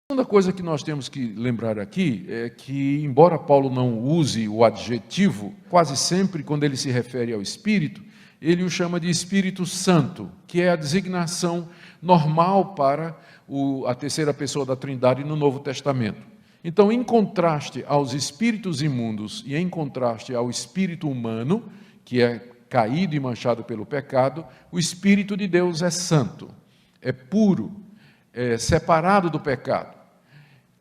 A segunda coisa que nós temos que lembrar aqui é que, embora Paulo não use o adjetivo, quase sempre quando ele se refere ao Espírito, ele o chama de Espírito Santo, que é a designação normal para a terceira pessoa da Trindade no Novo Testamento. Então, em contraste aos espíritos imundos e em contraste ao espírito humano, que é caído e manchado pelo pecado, o Espírito de Deus é santo, é puro, é separado do pecado.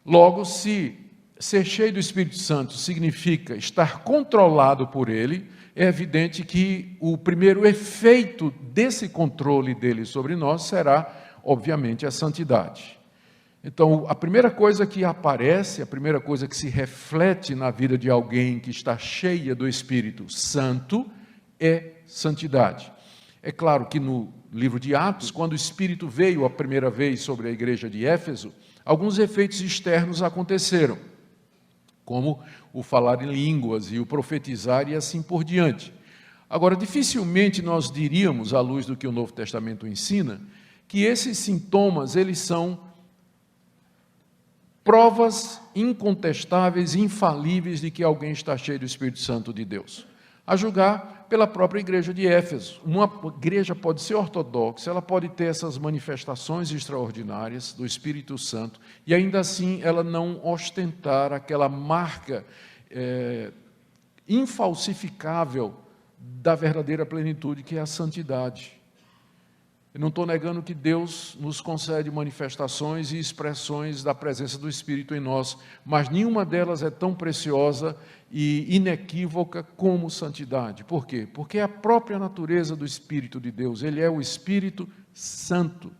Logo, se ser cheio do Espírito Santo significa estar controlado por ele, é evidente que o primeiro efeito desse controle dele sobre nós será, obviamente, a santidade. Então, a primeira coisa que aparece, a primeira coisa que se reflete na vida de alguém que está cheia do Espírito Santo é santidade. É claro que no livro de Atos, quando o Espírito veio a primeira vez sobre a igreja de Éfeso, alguns efeitos externos aconteceram, como o falar em línguas e o profetizar e assim por diante. Agora, dificilmente nós diríamos, à luz do que o Novo Testamento ensina, que esses sintomas, eles são provas incontestáveis, infalíveis de que alguém está cheio do Espírito Santo de Deus. A julgar pela própria igreja de Éfeso. Uma igreja pode ser ortodoxa, ela pode ter essas manifestações extraordinárias do Espírito Santo, e ainda assim ela não ostentar aquela marca infalsificável da verdadeira plenitude, que é a santidade. Eu não estou negando que Deus nos concede manifestações e expressões da presença do Espírito em nós, mas nenhuma delas é tão preciosa e inequívoca como santidade. Por quê? Porque é a própria natureza do Espírito de Deus, ele é o Espírito Santo.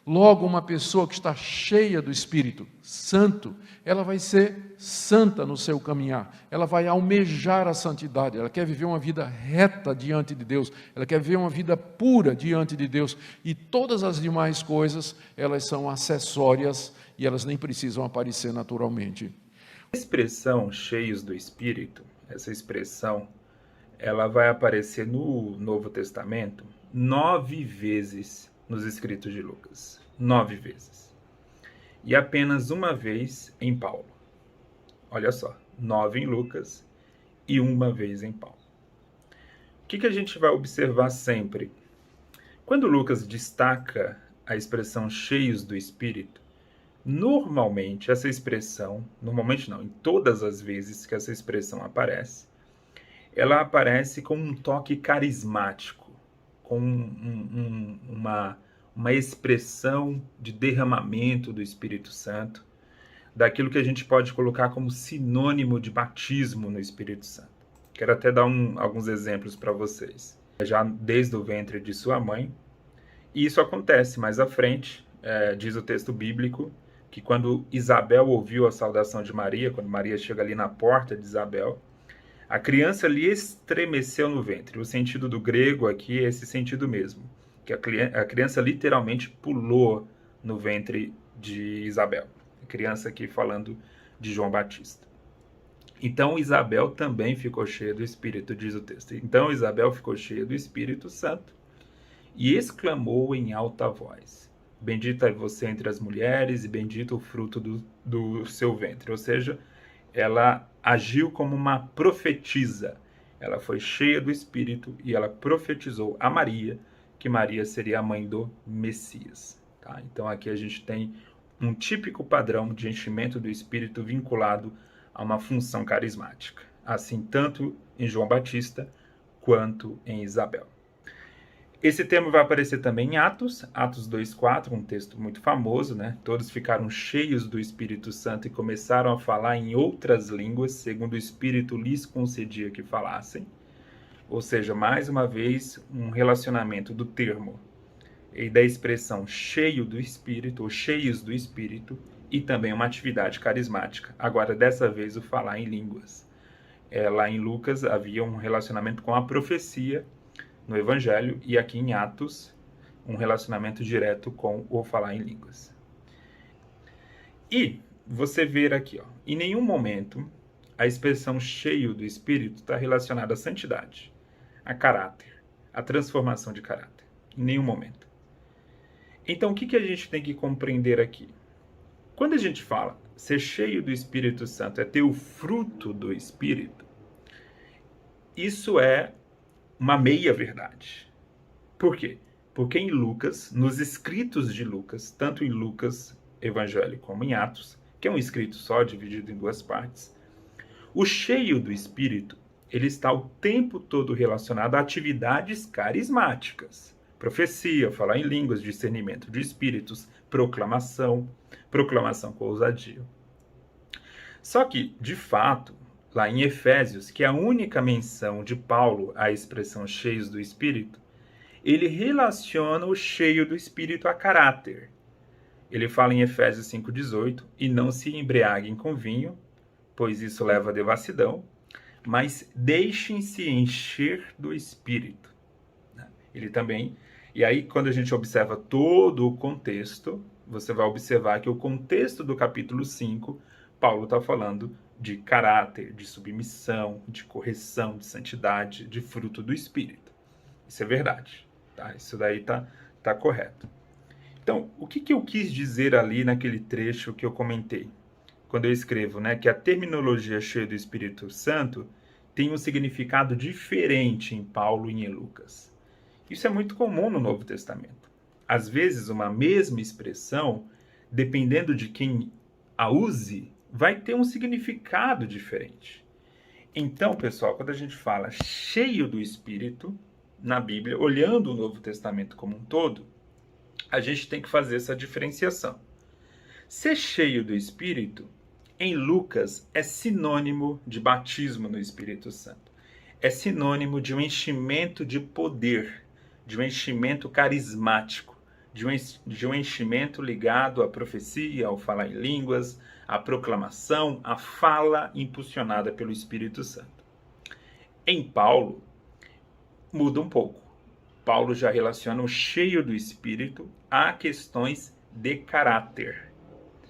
Logo, uma pessoa que está cheia do Espírito Santo, ela vai ser santa no seu caminhar, ela vai almejar a santidade, ela quer viver uma vida reta diante de Deus, ela quer viver uma vida pura diante de Deus, e todas as demais coisas, elas são acessórias e elas nem precisam aparecer naturalmente. A expressão cheios do Espírito, essa expressão, ela vai aparecer no Novo Testamento 9 vezes nos escritos de Lucas. 9 vezes. E apenas uma vez em Paulo. Olha só, 9 em Lucas e uma vez em Paulo. O que a gente vai observar sempre? Quando Lucas destaca a expressão cheios do Espírito, normalmente essa expressão, normalmente não, em todas as vezes que essa expressão aparece, ela aparece com um toque carismático, com uma expressão de derramamento do Espírito Santo, daquilo que a gente pode colocar como sinônimo de batismo no Espírito Santo. Quero até dar alguns exemplos para vocês. Já desde o ventre de sua mãe, e isso acontece mais à frente, diz o texto bíblico, que quando Isabel ouviu a saudação de Maria, quando Maria chega ali na porta de Isabel, a criança lhe estremeceu no ventre. O sentido do grego aqui é esse sentido mesmo, que a criança literalmente pulou no ventre de Isabel. A criança aqui falando de João Batista. Então Isabel também ficou cheia do Espírito, diz o texto. Então Isabel ficou cheia do Espírito Santo e exclamou em alta voz: bendita é você entre as mulheres e bendito o fruto do seu ventre. Ou seja, ela agiu como uma profetisa. Ela foi cheia do Espírito e ela profetizou a Maria que Maria seria a mãe do Messias. Tá? Então aqui a gente tem um típico padrão de enchimento do Espírito vinculado a uma função carismática. Assim, tanto em João Batista quanto em Isabel. Esse tema vai aparecer também em Atos 2:4, um texto muito famoso, né? Todos ficaram cheios do Espírito Santo e começaram a falar em outras línguas, segundo o Espírito lhes concedia que falassem. Ou seja, mais uma vez, um relacionamento do termo e da expressão cheio do Espírito, ou cheios do Espírito, e também uma atividade carismática. Agora, dessa vez, o falar em línguas. Lá em Lucas havia um relacionamento com a profecia no Evangelho, e aqui em Atos, um relacionamento direto com o falar em línguas. E você vê aqui, em nenhum momento a expressão cheio do Espírito está relacionada à santidade, a caráter, a transformação de caráter. Em nenhum momento. Então, o que a gente tem que compreender aqui? Quando a gente fala ser cheio do Espírito Santo é ter o fruto do Espírito, isso é uma meia-verdade. Por quê? Porque em Lucas, nos escritos de Lucas, tanto em Lucas Evangelho como em Atos, que é um escrito só, dividido em duas partes, o cheio do Espírito, ele está o tempo todo relacionado a atividades carismáticas. Profecia, falar em línguas, discernimento de espíritos, proclamação com ousadia. Só que, de fato, lá em Efésios, que é a única menção de Paulo à expressão cheios do Espírito, ele relaciona o cheio do Espírito a caráter. Ele fala em Efésios 5,18, e não se embriaguem com vinho, pois isso leva à devassidão, mas deixem-se encher do Espírito. Ele também, e aí quando a gente observa todo o contexto, você vai observar que o contexto do capítulo 5, Paulo está falando de caráter, de submissão, de correção, de santidade, de fruto do Espírito. Isso é verdade, tá? Isso daí tá correto. Então, o que eu quis dizer ali naquele trecho que eu comentei? Quando eu escrevo, né, que a terminologia cheia do Espírito Santo tem um significado diferente em Paulo e em Lucas. Isso é muito comum no Novo Testamento. Às vezes, uma mesma expressão, dependendo de quem a use, vai ter um significado diferente. Então, pessoal, quando a gente fala cheio do Espírito, na Bíblia, olhando o Novo Testamento como um todo, a gente tem que fazer essa diferenciação. Ser cheio do Espírito, em Lucas, é sinônimo de batismo no Espírito Santo. É sinônimo de um enchimento de poder, de um enchimento carismático, de um enchimento ligado à profecia, ao falar em línguas, à proclamação, à fala impulsionada pelo Espírito Santo. Em Paulo, muda um pouco. Paulo já relaciona o cheio do Espírito a questões de caráter.